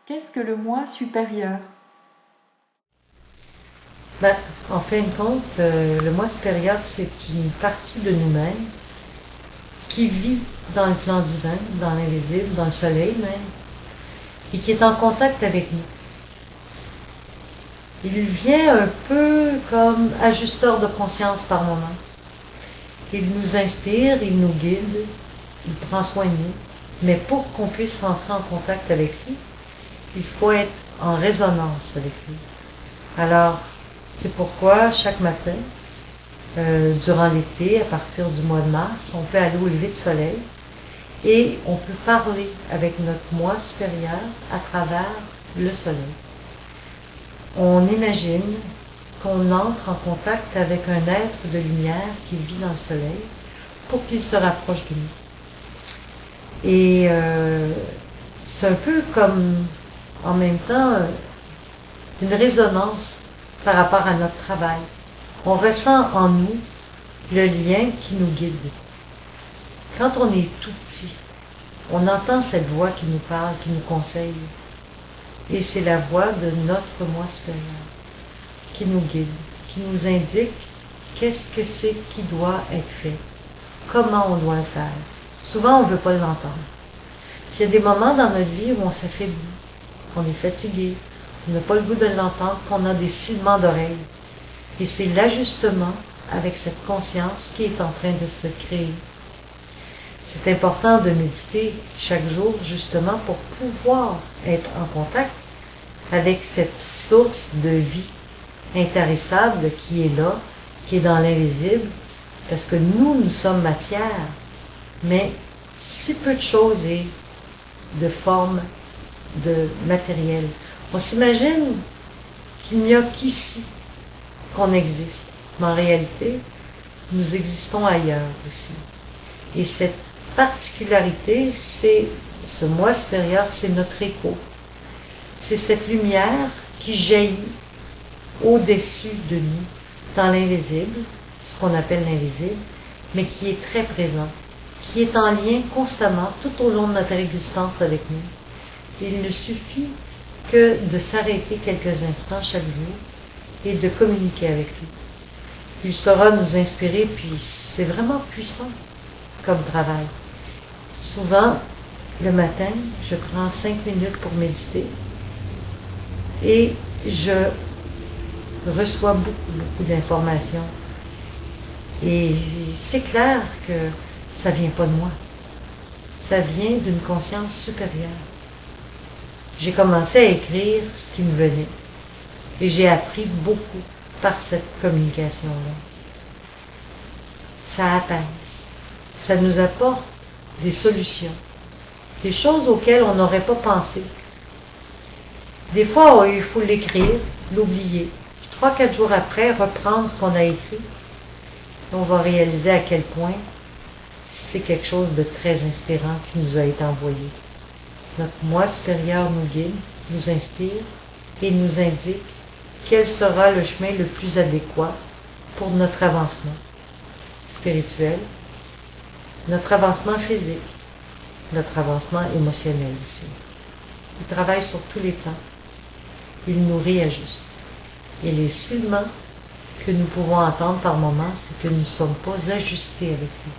Qu'est-ce que le moi supérieur? Ben, en fin de compte, le moi supérieur, c'est une partie de nous-mêmes qui vit dans le plan divin, dans l'invisible, dans le soleil même, et qui est en contact avec nous. Il vient un peu comme ajusteur de conscience par moment. Il nous inspire, il nous guide, il prend soin de nous. Mais pour qu'on puisse rentrer en contact avec lui, il faut être en résonance avec lui. Alors, c'est pourquoi chaque matin, durant l'été, à partir du mois de mars, on peut aller au lever du soleil et on peut parler avec notre moi supérieur à travers le soleil. On imagine qu'on entre en contact avec un être de lumière qui vit dans le soleil pour qu'il se rapproche de nous. Et c'est un peu comme, en même temps, une résonance par rapport à notre travail. On ressent en nous le lien qui nous guide. Quand on est tout petit, on entend cette voix qui nous parle, qui nous conseille. Et c'est la voix de notre moi supérieur qui nous guide, qui nous indique qu'est-ce que c'est qui doit être fait, comment on doit le faire. Souvent, on ne veut pas l'entendre. Il y a des moments dans notre vie où on s'affaiblit, qu'on est fatigué, on n'a pas le goût de l'entendre, qu'on a des sifflements d'oreilles. Et c'est l'ajustement avec cette conscience qui est en train de se créer. C'est important de méditer chaque jour justement pour pouvoir être en contact avec cette source de vie intarissable qui est là, qui est dans l'invisible, parce que nous sommes matière, mais si peu de choses est de forme de matériel. On s'imagine qu'il n'y a qu'ici qu'on existe, mais en réalité, nous existons ailleurs aussi. Et cette particularité, c'est ce moi supérieur, c'est notre écho. C'est cette lumière qui jaillit au-dessus de nous, dans l'invisible, ce qu'on appelle l'invisible, mais qui est très présent, qui est en lien constamment tout au long de notre existence avec nous. Il ne suffit que de s'arrêter quelques instants chaque jour et de communiquer avec lui. Il saura nous inspirer, puis c'est vraiment puissant comme travail. Souvent, le matin, je prends 5 minutes pour méditer et je reçois beaucoup d'informations. Et c'est clair que ça vient pas de moi. Ça vient d'une conscience supérieure. J'ai commencé à écrire ce qui me venait. Et j'ai appris beaucoup par cette communication-là. Ça apaise. Ça nous apporte des solutions. Des choses auxquelles on n'aurait pas pensé. Des fois, il faut l'écrire, l'oublier. 3-4 jours après, reprendre ce qu'on a écrit. On va réaliser à quel point c'est quelque chose de très inspirant qui nous a été envoyé. Notre moi supérieur nous guide, nous inspire et nous indique quel sera le chemin le plus adéquat pour notre avancement spirituel, notre avancement physique, notre avancement émotionnel aussi. Il travaille sur tous les plans. Il nous réajuste. Et les sifflements que nous pouvons entendre par moments, c'est que nous ne sommes pas ajustés avec lui.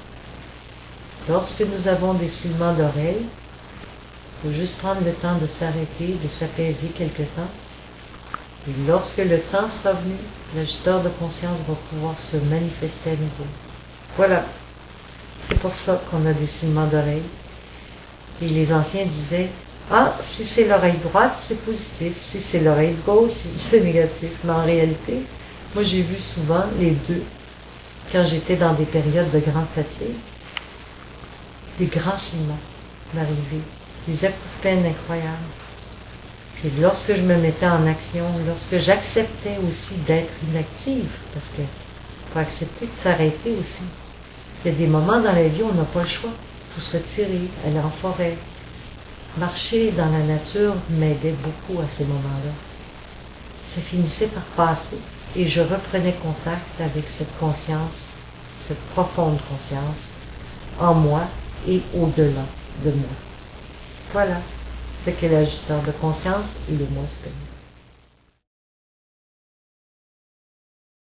Lorsque nous avons des sifflements d'oreilles, il faut juste prendre le temps de s'arrêter, de s'apaiser quelque temps. Et lorsque le temps sera venu, l'ajusteur de conscience va pouvoir se manifester à nouveau. Voilà. C'est pour ça qu'on a des sifflements d'oreilles. Et les anciens disaient, ah, si c'est l'oreille droite, c'est positif. Si c'est l'oreille gauche, c'est négatif. Mais en réalité, moi j'ai vu souvent les deux quand j'étais dans des périodes de grande fatigue. Des grands sifflements m'arrivaient. Des épouvantails incroyables. Puis lorsque je me mettais en action, lorsque j'acceptais aussi d'être inactive, parce qu'il faut accepter de s'arrêter aussi. Il y a des moments dans la vie où on n'a pas le choix. Il faut se retirer, aller en forêt. Marcher dans la nature m'aidait beaucoup à ces moments-là. Ça finissait par passer et je reprenais contact avec cette conscience, cette profonde conscience en moi et au-delà de moi. Voilà. ce qu'est l'ajusteur de conscience et le moi supérieur.